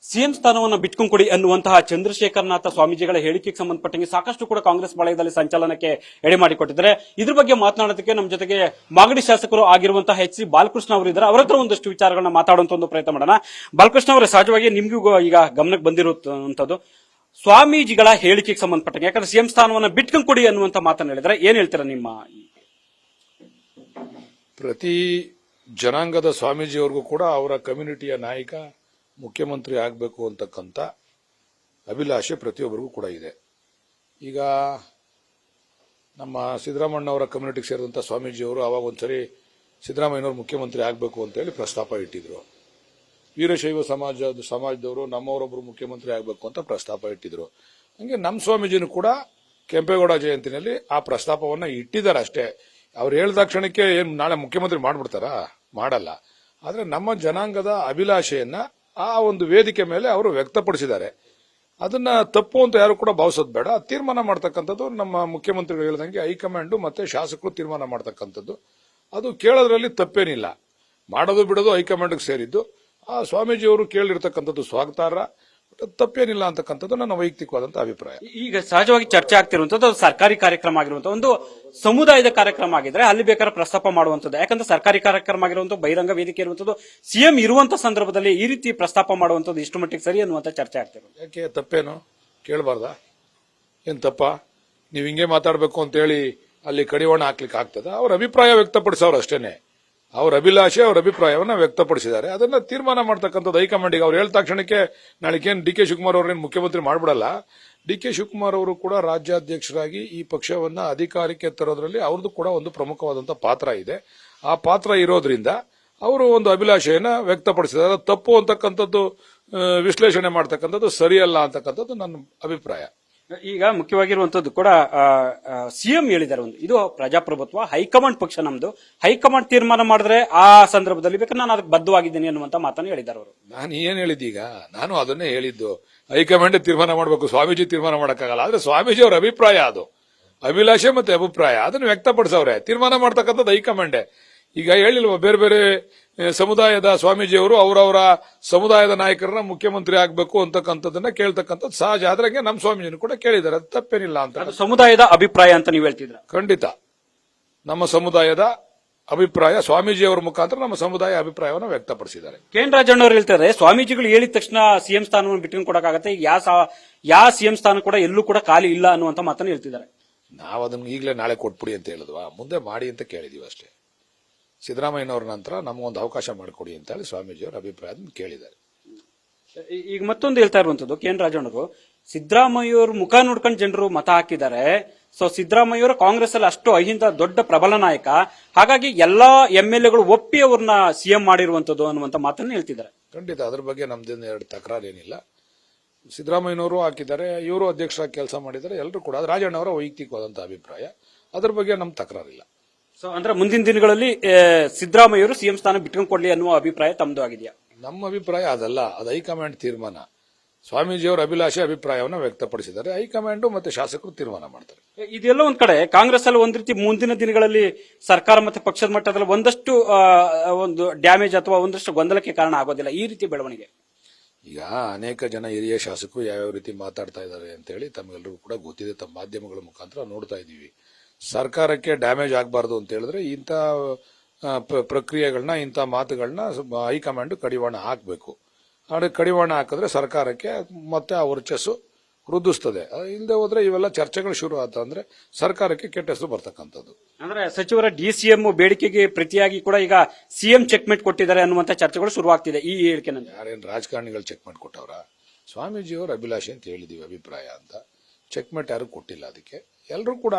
CM ಸ್ಥಾನವನ್ನು ಬಿಟ್ಕೊಂಡು ಕೊಡಿ ಅನ್ನುವಂತಹ ಚಂದ್ರಶೇಖರನಾಥ ಸ್ವಾಮೀಜಿಗಳ ಹೇಳಿಕೆಗೆ ಸಂಬಂಧಪಟ್ಟಂಗೆ ಸಾಕಷ್ಟು ಕೂಡ ಕಾಂಗ್ರೆಸ್ ವಲಯದಲ್ಲಿ ಸಂಚಲನಕ್ಕೆ ಎಡೆ ಮಾಡಿಕೊಟ್ಟಿದ್ದಾರೆ. ಇದ್ರ ಬಗ್ಗೆ ಮಾತನಾಡೋದಕ್ಕೆ ನಮ್ಮ ಜೊತೆಗೆ ಮಾಗಡಿ ಶಾಸಕರು ಆಗಿರುವಂತಹ ಎಚ್ ಸಿ ಬಾಲಕೃಷ್ಣ ಅವರು ಇದ್ದಾರೆ. ಅವರ ಹತ್ರ ಒಂದಷ್ಟು ವಿಚಾರಗಳನ್ನ ಮಾತಾಡುವಂತ ಒಂದು ಪ್ರಯತ್ನ ಮಾಡೋಣ. ಬಾಲಕೃಷ್ಣ ಅವರೇ, ಸಹಜವಾಗಿ ನಿಮ್ಗೂ ಈಗ ಗಮನಕ್ಕೆ ಬಂದಿರುವಂತದ್ದು ಸ್ವಾಮೀಜಿಗಳ ಹೇಳಿಕೆಗೆ ಸಂಬಂಧಪಟ್ಟಂಗೆ, ಯಾಕಂದ್ರೆ ಸಿಎಂ ಸ್ಥಾನವನ್ನು ಬಿಟ್ಕೊಂಡು ಕೊಡಿ ಅನ್ನುವಂತ ಮಾತನ್ನ ಹೇಳಿದ್ರೆ ಏನ್ ಹೇಳ್ತೀರಾ ನಿಮ್ಮ? ಪ್ರತಿ ಜನಾಂಗದ ಸ್ವಾಮೀಜಿಯವ್ರಿಗೂ ಕೂಡ ಅವರ ಕಮ್ಯುನಿಟಿಯ ನಾಯಕ ಮುಖ್ಯಮಂತ್ರಿ ಆಗಬೇಕು ಅಂತಕ್ಕಂಥ ಅಭಿಲಾಷೆ ಪ್ರತಿಯೊಬ್ಬರಿಗೂ ಕೂಡ ಇದೆ. ಈಗ ನಮ್ಮ ಸಿದ್ದರಾಮಣ್ಣವರ ಕಮ್ಯುನಿಟಿಗೆ ಸೇರಿದಂಥ ಸ್ವಾಮೀಜಿಯವರು ಅವಾಗ ಒಂದ್ಸರಿ ಸಿದ್ದರಾಮಯ್ಯನವರು ಮುಖ್ಯಮಂತ್ರಿ ಆಗಬೇಕು ಅಂತೇಳಿ ಪ್ರಸ್ತಾಪ ಇಟ್ಟಿದ್ರು. ವೀರಶೈವ ಸಮಾಜದವರು ನಮ್ಮವರೊಬ್ಬರು ಮುಖ್ಯಮಂತ್ರಿ ಆಗಬೇಕು ಅಂತ ಪ್ರಸ್ತಾಪ ಇಟ್ಟಿದ್ರು. ಹಂಗೆ ನಮ್ಮ ಸ್ವಾಮೀಜಿನೂ ಕೂಡ ಕೆಂಪೇಗೌಡ ಜಯಂತಿನಲ್ಲಿ ಆ ಪ್ರಸ್ತಾಪವನ್ನ ಇಟ್ಟಿದ್ದಾರೆ ಅಷ್ಟೇ. ಅವ್ರು ಹೇಳಿದ ಕ್ಷಣಕ್ಕೆ ಏನು ನಾಳೆ ಮುಖ್ಯಮಂತ್ರಿ ಮಾಡ್ಬಿಡ್ತಾರಾ? ಮಾಡಲ್ಲ. ಆದ್ರೆ ನಮ್ಮ ಜನಾಂಗದ ಅಭಿಲಾಷೆಯನ್ನ ಆ ಒಂದು ವೇದಿಕೆ ಮೇಲೆ ಅವರು ವ್ಯಕ್ತಪಡಿಸಿದ್ದಾರೆ. ಅದನ್ನ ತಪ್ಪು ಅಂತ ಯಾರು ಕೂಡ ಭಾವಿಸೋದು ಬೇಡ. ತೀರ್ಮಾನ ಮಾಡ್ತಕ್ಕಂಥದ್ದು ನಮ್ಮ ಮುಖ್ಯಮಂತ್ರಿಗಳು ಹೇಳಿದಂಗೆ ಹೈಕಮಾಂಡ್ ಮತ್ತೆ ಶಾಸಕರು ತೀರ್ಮಾನ ಮಾಡ್ತಕ್ಕಂಥದ್ದು. ಅದು ಕೇಳೋದ್ರಲ್ಲಿ ತಪ್ಪೇನಿಲ್ಲ. ಮಾಡೋದು ಬಿಡೋದು ಹೈಕಮಾಂಡ್ಗೆ ಸೇರಿದ್ದು. ಆ ಸ್ವಾಮೀಜಿಯವರು ಕೇಳಿರ್ತಕ್ಕಂಥದ್ದು ಸ್ವಾಗತಾರ್ಹ, ತಪ್ಪೇನಿಲ್ಲ ಅಂತಕ್ಕಂಥದ್ದು ನನ್ನ ವೈಯಕ್ತಿಕವಾದಂತಹ ಅಭಿಪ್ರಾಯ. ಈಗ ಸಹಜವಾಗಿ ಚರ್ಚೆ ಆಗ್ತಿರುವಂತದ್ದು ಸರ್ಕಾರಿ ಕಾರ್ಯಕ್ರಮ ಆಗಿರುವಂತಹ ಒಂದು ಸಮುದಾಯದ ಕಾರ್ಯಕ್ರಮ ಆಗಿದ್ರೆ ಅಲ್ಲಿ ಬೇಕಾದ್ರೆ ಪ್ರಸ್ತಾಪ ಮಾಡುವಂತದ್ದು. ಯಾಕಂದ್ರೆ ಸರ್ಕಾರಿ ಕಾರ್ಯಕ್ರಮ ಆಗಿರುವಂತಹ ಬಹಿರಂಗ ವೇದಿಕೆ ಇರುವಂತದ್ದು, ಸಿಎಂ ಇರುವಂತ ಸಂದರ್ಭದಲ್ಲಿ ಈ ರೀತಿ ಪ್ರಸ್ತಾಪ ಮಾಡುವಂತದ್ದು ಇಷ್ಟು ಮಟ್ಟಿಗೆ ಸರಿ ಅನ್ನುವಂತ ಚರ್ಚೆ ಆಗ್ತಿರೋದು. ಯಾಕೆ ತಪ್ಪೇನು? ಕೇಳಬಾರ್ದಾ? ಏನ್ ತಪ್ಪ? ನೀವು ಹಿಂಗೆ ಮಾತಾಡಬೇಕು ಅಂತ ಹೇಳಿ ಅಲ್ಲಿ ಕಡಿವಾಣ ಹಾಕ್ಲಿಕ್ಕೆ ಆಗ್ತದ? ಅವ್ರ ಅಭಿಪ್ರಾಯ ವ್ಯಕ್ತಪಡಿಸೋರು ಅಷ್ಟೇನೆ. ಅವ್ರ ಅಭಿಲಾಷೆ, ಅವ್ರ ಅಭಿಪ್ರಾಯವನ್ನ ವ್ಯಕ್ತಪಡಿಸಿದ್ದಾರೆ. ಅದನ್ನ ತೀರ್ಮಾನ ಮಾಡ್ತಕ್ಕಂಥದ್ದು ಹೈಕಮಾಂಡಿಗೆ. ಅವ್ರು ಹೇಳ್ದ ತಕ್ಷಣಕ್ಕೆ ನಾಳೆಗೇನು ಡಿ ಕೆ ಶಿವಕುಮಾರ್ ಅವ್ರೇನು ಮುಖ್ಯಮಂತ್ರಿ ಮಾಡ್ಬಿಡಲ್ಲ. ಡಿ ಕೆ ಶಿವಕುಮಾರ್ ಅವರು ಕೂಡ ರಾಜ್ಯಾಧ್ಯಕ್ಷರಾಗಿ ಈ ಪಕ್ಷವನ್ನ ಅಧಿಕಾರಕ್ಕೆ ತರೋದ್ರಲ್ಲಿ ಅವ್ರದ್ದು ಕೂಡ ಒಂದು ಪ್ರಮುಖವಾದಂತಹ ಪಾತ್ರ ಇದೆ. ಆ ಪಾತ್ರ ಇರೋದ್ರಿಂದ ಅವರು ಒಂದು ಅಭಿಲಾಷೆಯನ್ನ ವ್ಯಕ್ತಪಡಿಸಿದ್ದಾರೆ. ತಪ್ಪು ಅಂತಕ್ಕಂಥದ್ದು ವಿಶ್ಲೇಷಣೆ ಮಾಡ್ತಕ್ಕಂಥದ್ದು ಸರಿಯಲ್ಲ ಅಂತಕ್ಕಂಥದ್ದು ನನ್ನ ಅಭಿಪ್ರಾಯ. ಈಗ ಮುಖ್ಯವಾಗಿರುವಂತದ್ದು ಕೂಡ ಸಿಎಂ ಹೇಳಿದ್ದಾರೆ, ಒಂದು ಇದು ಪ್ರಜಾಪ್ರಭುತ್ವ, ಹೈಕಮಾಂಡ್ ಪಕ್ಷ ನಮ್ದು, ಹೈಕಮಾಂಡ್ ತೀರ್ಮಾನ ಮಾಡಿದ್ರೆ ಆ ಸಂದರ್ಭದಲ್ಲಿ ಬೇಕಾದ್ರೆ ನಾನು ಅದಕ್ಕೆ ಬದ್ಧವಾಗಿದ್ದೀನಿ ಅನ್ನುವಂತ ಮಾತನ್ನು ಹೇಳಿದ್ದಾರೆ ಅವರು. ನಾನು ಏನ್ ಹೇಳಿದ್ದೀಗ? ನಾನು ಅದನ್ನೇ ಹೇಳಿದ್ದು. ಹೈಕಮಾಂಡ್ ತೀರ್ಮಾನ ಮಾಡಬೇಕು, ಸ್ವಾಮೀಜಿ ತೀರ್ಮಾನ ಮಾಡಕ್ಕಾಗಲ್ಲ. ಆದ್ರೆ ಸ್ವಾಮೀಜಿ ಅವರ ಅಭಿಪ್ರಾಯ ಅದು, ಅಭಿಲಾಷೆ ಮತ್ತೆ ಅಭಿಪ್ರಾಯ ಅದನ್ನು ವ್ಯಕ್ತಪಡಿಸವ್ರೆ. ತೀರ್ಮಾನ ಮಾಡ್ತಕ್ಕಂಥದ್ದು ಹೈಕಮಾಂಡೇ. ಈಗ ಹೇಳಿಲ್ವ, ಬೇರೆ ಬೇರೆ ಸಮುದಾಯದ ಸ್ವಾಮೀಜಿಯವರು ಅವರವರ ಸಮುದಾಯದ ನಾಯಕರನ್ನ ಮುಖ್ಯಮಂತ್ರಿ ಆಗಬೇಕು ಅಂತಕ್ಕಂಥದ್ದನ್ನ ಕೇಳ್ತಕ್ಕಂಥದ್ದು ಸಹಜ. ಅದ್ರಂಗೆ ನಮ್ಮ ಸ್ವಾಮೀಜಿನೂ ಕೂಡ ಕೇಳಿದ್ದಾರೆ. ಅದು ತಪ್ಪೇನಿಲ್ಲ ಅಂತ. ಸಮುದಾಯದ ಅಭಿಪ್ರಾಯ ಅಂತ ನೀವು ಹೇಳ್ತಿದ್ರ? ಖಂಡಿತ ನಮ್ಮ ಸಮುದಾಯದ ಅಭಿಪ್ರಾಯ, ಸ್ವಾಮೀಜಿಯವರ ಮುಖಾಂತರ ನಮ್ಮ ಸಮುದಾಯ ಅಭಿಪ್ರಾಯವನ್ನು ವ್ಯಕ್ತಪಡಿಸಿದ್ದಾರೆ. ಕೆ.ಎನ್. ರಾಜಣ್ಣವರು ಹೇಳ್ತಾರೆ, ಸ್ವಾಮೀಜಿಗಳು ಹೇಳಿದ ತಕ್ಷಣ ಸಿಎಂ ಸ್ಥಾನವನ್ನು ಬಿಟ್ಕೊಂಡು ಕೊಡಕ್ಕಾಗತ್ತೆ, ಯಾವ ಸಿಎಂ ಸ್ಥಾನ ಕೂಡ ಎಲ್ಲೂ ಕೂಡ ಖಾಲಿ ಇಲ್ಲ ಅನ್ನುವಂತ ಮಾತನ್ನು ಹೇಳ್ತಿದ್ದಾರೆ. ನಾವು ಅದನ್ನ ಈಗಲೇ ನಾಳೆ ಕೊಟ್ಬಿಡಿ ಅಂತ ಹೇಳಿದ್ವಾ? ಮುಂದೆ ಮಾಡಿ ಅಂತ ಕೇಳಿದೀವಿ ಅಷ್ಟೇ. ಸಿದ್ದರಾಮಯ್ಯನವ್ರ ನಂತರ ನಮಗೊಂದು ಅವಕಾಶ ಮಾಡಿಕೊಡಿ ಅಂತ ಹೇಳಿ ಸ್ವಾಮೀಜಿಯವರ ಅಭಿಪ್ರಾಯ ಕೇಳಿದ್ದಾರೆ. ಈಗ ಮತ್ತೊಂದು ಹೇಳ್ತಾ ಇರುವಂತದ್ದು, ಕೆ.ಎನ್. ರಾಜಣ್ಣವರು ಸಿದ್ದರಾಮಯ್ಯವ್ರ ಮುಖ ನೋಡ್ಕೊಂಡು ಜನರು ಮತ ಹಾಕಿದ್ದಾರೆ. ಸೊ ಸಿದ್ದರಾಮಯ್ಯವರು ಕಾಂಗ್ರೆಸ್ ಅಲ್ಲಿ ಅಷ್ಟು ಅಹಿಂದ ದೊಡ್ಡ ಪ್ರಬಲ ನಾಯಕ, ಹಾಗಾಗಿ ಎಲ್ಲಾ MLAಗಳು ಒಪ್ಪಿ ಅವ್ರನ್ನ ಸಿಎಂ ಮಾಡಿರುವಂತದ್ದು ಅನ್ನುವಂತ ಮಾತನ್ನು ಹೇಳ್ತಿದ್ದಾರೆ. ಖಂಡಿತ ಅದ್ರ ಬಗ್ಗೆ ನಮ್ದೇನು ಎರಡು ತಕರಾರು ಏನಿಲ್ಲ. ಸಿದ್ದರಾಮಯ್ಯನವರು ಹಾಕಿದ್ದಾರೆ, ಇವರು ಅಧ್ಯಕ್ಷರಾಗಿ ಕೆಲಸ ಮಾಡಿದ್ದಾರೆ, ಎಲ್ಲರೂ ಕೂಡ. ರಾಜಣ್ಣವರ ವೈಯಕ್ತಿಕವಾದಂತಹ ಅಭಿಪ್ರಾಯ, ಅದ್ರ ಬಗ್ಗೆ ನಮ್ ತಕರಾರಿಲ್ಲ. ಸೊ ಅಂದ್ರೆ ಮುಂದಿನ ದಿನಗಳಲ್ಲಿ ಸಿದ್ದರಾಮಯ್ಯವರು ಸಿಎಂ ಸ್ಥಾನ ಬಿಟ್ಕೊಂಡು ಕೊಡ್ಲಿ ಅನ್ನುವ ಅಭಿಪ್ರಾಯ ತಮ್ಮದು ಆಗಿದೆಯಾ? ನಮ್ಮ ಅಭಿಪ್ರಾಯ ಅದಲ್ಲ, ಅದು ಹೈಕಮಾಂಡ್ ತೀರ್ಮಾನ. ಸ್ವಾಮೀಜಿಯವರ ಅಭಿಲಾಷೆ ಅಭಿಪ್ರಾಯವನ್ನು ವ್ಯಕ್ತಪಡಿಸಿದ್ದಾರೆ. ಹೈಕಮಾಂಡ್ ಮತ್ತೆ ಶಾಸಕರು ತೀರ್ಮಾನ ಮಾಡ್ತಾರೆ. ಇದೆಲ್ಲ ಒಂದ್ ಕಡೆ ಕಾಂಗ್ರೆಸ್ ಅಲ್ಲಿ ಒಂದ್ ರೀತಿ ಮುಂದಿನ ದಿನಗಳಲ್ಲಿ ಸರ್ಕಾರ ಮತ್ತೆ ಪಕ್ಷದ ಮಟ್ಟದಲ್ಲಿ ಒಂದಷ್ಟು ಒಂದು ಡ್ಯಾಮೇಜ್ ಅಥವಾ ಒಂದಷ್ಟು ಗೊಂದಲಕ್ಕೆ ಕಾರಣ ಆಗೋದಿಲ್ಲ ಈ ರೀತಿ ಬೆಳವಣಿಗೆ? ಈಗ ಅನೇಕ ಜನ ಹಿರಿಯ ಶಾಸಕರು ಯಾವ್ಯಾವ ರೀತಿ ಮಾತಾಡ್ತಾ ಇದ್ದಾರೆ ಅಂತ ಹೇಳಿ ತಮಗೆಲ್ಲರಿಗೂ ಕೂಡ ಗೊತ್ತಿದೆ. ತಮ್ಮ ಮಾಧ್ಯಮಗಳ ಮುಖಾಂತರ ನೋಡ್ತಾ ಇದೀವಿ. ಸರ್ಕಾರಕ್ಕೆ ಡ್ಯಾಮೇಜ್ ಆಗಬಾರ್ದು ಅಂತ ಹೇಳಿದ್ರೆ ಇಂಥ ಪ್ರಕ್ರಿಯೆಗಳನ್ನ, ಇಂಥ ಮಾತುಗಳನ್ನ ಹೈಕಮಾಂಡ್ ಕಡಿವಾಣ ಹಾಕಬೇಕು. ಕಡಿವಾಣ ಹಾಕಿದ್ರೆ ಸರ್ಕಾರಕ್ಕೆ ಮತ್ತೆ ಆ ವರ್ಚಸ್ಸು ವೃದ್ಧಿಸ್ತದೆ. ಇಲ್ಲದೆ ಹೋದ್ರೆ ಇವೆಲ್ಲ ಚರ್ಚೆಗಳು ಶುರು ಆತ ಅಂದ್ರೆ ಸರ್ಕಾರಕ್ಕೆ ಕೆಟ್ಟ ಹೆಸರು ಬರ್ತಕ್ಕಂಥದ್ದು. ಅಂದ್ರೆ ಸಚಿವರ DCM ಬೇಡಿಕೆಗೆ ಪ್ರತಿಯಾಗಿ ಕೂಡ ಈಗ ಸಿಎಂ ಚೆಕ್ಮೇಟ್ ಕೊಟ್ಟಿದ್ದಾರೆ ಅನ್ನುವಂತ ಚರ್ಚೆಗಳು ಶುರುವಾಗ್ತಿದೆ ಈ ಹೇಳಿಕೆ. ಯಾರೇನು ರಾಜಕಾರಣಿಗಳು ಚೆಕ್ಮೇಟ್ ಕೊಟ್ಟವ್ರ? ಸ್ವಾಮೀಜಿಯವರ ಅಭಿಲಾಷೆ ಅಂತ ಹೇಳಿದೀವಿ, ಅಭಿಪ್ರಾಯ ಅಂತ. ಚೆಕ್ಮೇಟ್ ಯಾರು ಕೊಟ್ಟಿಲ್ಲ. ಅದಕ್ಕೆ ಎಲ್ಲರೂ ಕೂಡ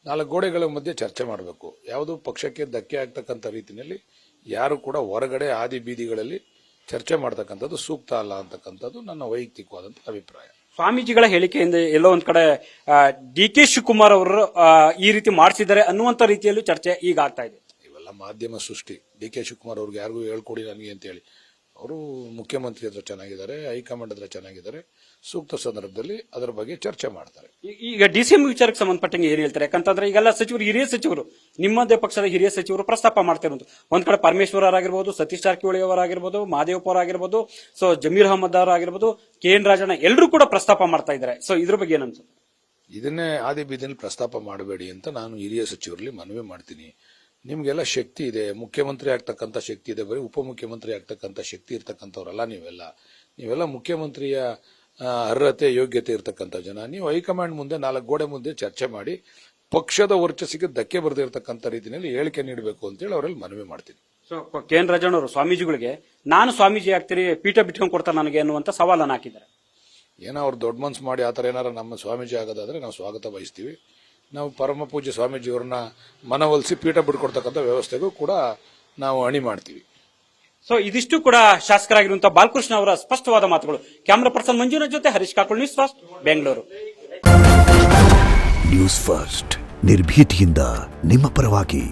ನಾಲ್ಕು ಗೋಡೆಗಳ ಮಧ್ಯೆ ಚರ್ಚೆ ಮಾಡಬೇಕು. ಯಾವುದು ಪಕ್ಷಕ್ಕೆ ಧಕ್ಕೆ ಆಗ್ತಕ್ಕಂಥ ರೀತಿಯಲ್ಲಿ ಯಾರು ಕೂಡ ಹೊರಗಡೆ ಆದಿ ಬೀದಿಗಳಲ್ಲಿ ಚರ್ಚೆ ಮಾಡ್ತಕ್ಕಂಥದ್ದು ಸೂಕ್ತ ಅಲ್ಲ ಅಂತಕ್ಕಂಥದ್ದು ನನ್ನ ವೈಯಕ್ತಿಕವಾದಂತಹ ಅಭಿಪ್ರಾಯ. ಸ್ವಾಮೀಜಿಗಳ ಹೇಳಿಕೆಯಿಂದ ಎಲ್ಲೋ ಒಂದ್ ಕಡೆ ಡಿ ಕೆ ಶಿವಕುಮಾರ್ ಅವರು ಈ ರೀತಿ ಮಾಡಿಸಿದ್ದಾರೆ ಅನ್ನುವಂತ ರೀತಿಯಲ್ಲೂ ಚರ್ಚೆ ಈಗ ಆಗ್ತಾ ಇದೆ. ಇವೆಲ್ಲ ಮಾಧ್ಯಮ ಸೃಷ್ಟಿ. ಡಿ ಕೆ ಶಿವಕುಮಾರ್ ಅವ್ರಿಗೆ ಯಾರಿಗೂ ಹೇಳ್ಕೊಡಿ ನನಗೆ ಅಂತ ಹೇಳಿ ಅವರು ಮುಖ್ಯಮಂತ್ರಿ ಹತ್ರ ಚೆನ್ನಾಗಿದ್ದಾರೆ, ಹೈಕಮಾಂಡ್ ಹತ್ರ ಚೆನ್ನಾಗಿದ್ದಾರೆ. ಸೂಕ್ತ ಸಂದರ್ಭದಲ್ಲಿ ಅದರ ಬಗ್ಗೆ ಚರ್ಚೆ ಮಾಡ್ತಾರೆ. ಈಗ ಡಿಸಿಎಂ ವಿಚಾರಕ್ಕೆ ಸಂಬಂಧಪಟ್ಟಂಗೆ ಏನ್ ಹೇಳ್ತಾರೆ? ಯಾಕಂತಂದ್ರೆ ಈಗೆಲ್ಲ ಸಚಿವರು, ಹಿರಿಯ ಸಚಿವರು, ನಿಮ್ಮದೇ ಪಕ್ಷದ ಹಿರಿಯ ಸಚಿವರು ಪ್ರಸ್ತಾಪ ಮಾಡ್ತಿರೋದು. ಒಂದ್ ಕಡೆ ಪರಮೇಶ್ವರ್ ಅವರಾಗಿರ್ಬೋದು, ಸತೀಶ್ ಜಾರಕಿಹೊಳಿ ಅವರಾಗಿರ್ಬೋದು, ಮಹದೇವಪ್ಪ ಅವರಾಗಿರ್ಬೋದು, ಸೊ ಜಮೀರ್ ಅಹಮದ್ ಅವರಾಗಿರ್ಬೋದು, KN ರಾಜಣ್ಣ ಎಲ್ಲರೂ ಕೂಡ ಪ್ರಸ್ತಾಪ ಮಾಡ್ತಾ ಇದ್ದಾರೆ. ಸೊ ಇದ್ರ ಬಗ್ಗೆ ಏನನ್ಸುತ್ತೆ? ಇದನ್ನೇ ಆದಿ ಬೀದಿನಲ್ಲಿ ಪ್ರಸ್ತಾಪ ಮಾಡಬೇಡಿ ಅಂತ ನಾನು ಹಿರಿಯ ಸಚಿವರಲ್ಲಿ ಮನವಿ ಮಾಡ್ತೀನಿ. ನಿಮ್ಗೆಲ್ಲ ಶಕ್ತಿ ಇದೆ, ಮುಖ್ಯಮಂತ್ರಿ ಆಗ್ತಕ್ಕಂಥ ಶಕ್ತಿ ಇದೆ, ಬರೀ ಉಪಮುಖ್ಯಮಂತ್ರಿ ಆಗ್ತಕ್ಕಂಥ ಶಕ್ತಿ ಇರ್ತಕ್ಕಂಥವ್ರಲ್ಲ ನೀವೆಲ್ಲ ಮುಖ್ಯಮಂತ್ರಿಯ ಅರ್ಹತೆ ಯೋಗ್ಯತೆ ಇರ್ತಕ್ಕಂಥ ಜನ. ನೀವು ಹೈಕಮಾಂಡ್ ಮುಂದೆ 4 ಗೋಡೆ ಮುಂದೆ ಚರ್ಚೆ ಮಾಡಿ ಪಕ್ಷದ ವರ್ಚಸ್ಸಿಗೆ ಧಕ್ಕೆ ಬರೆದಿರ್ತಕ್ಕಂಥ ರೀತಿಯಲ್ಲಿ ಹೇಳಿಕೆ ನೀಡಬೇಕು ಅಂತೇಳಿ ಅವರಲ್ಲಿ ಮನವಿ ಮಾಡ್ತೀನಿ. ಸೊ KN ರಾಜಣ್ಣ ಅವರು ಸ್ವಾಮೀಜಿಗಳಿಗೆ ನಾನು ಸ್ವಾಮೀಜಿ ಆಗ್ತೀನಿ, ಪೀಠ ಬಿಟ್ಕೊಂಡು ಕೊಡ್ತಾರೆ ನನಗೆ ಅನ್ನುವಂತ ಸವಾಲನ್ನು ಹಾಕಿದ್ದಾರೆ. ಏನೋ ಅವ್ರು ದೊಡ್ಡ ಮನ್ಸು ಮಾಡಿ ಆ ಥರ ಏನಾರ ನಮ್ಮ ಸ್ವಾಮೀಜಿ ಆಗೋದಾದ್ರೆ ನಾವು ಸ್ವಾಗತ ಬಯಸ್ತೀವಿ. ನಾವು ಪರಮ ಪೂಜ್ಯ ಸ್ವಾಮೀಜಿಯವ್ರನ್ನ ಮನವೊಲಿಸಿ ಪೀಠ ಬಿಟ್ಕೊಡ್ತಕ್ಕಂಥ ವ್ಯವಸ್ಥೆಗೂ ಕೂಡ ನಾವು ಅಣಿ ಮಾಡ್ತೀವಿ. ಸೊ ಇದಿಷ್ಟು ಕೂಡ ಶಾಸಕರಾಗಿರುವಂತಹ ಬಾಲಕೃಷ್ಣ ಅವರ ಸ್ಪಷ್ಟವಾದ ಮಾತುಗಳು. ಕ್ಯಾಮರಾ ಪರ್ಸನ್ ಮಂಜುನಾಥ್ ಜೊತೆ Harish Kakul, news first, Bengaluru. News first ನಿರ್ಭೀತಿಯಿಂದ ನಿಮ್ಮ ಪರವಾಗಿ.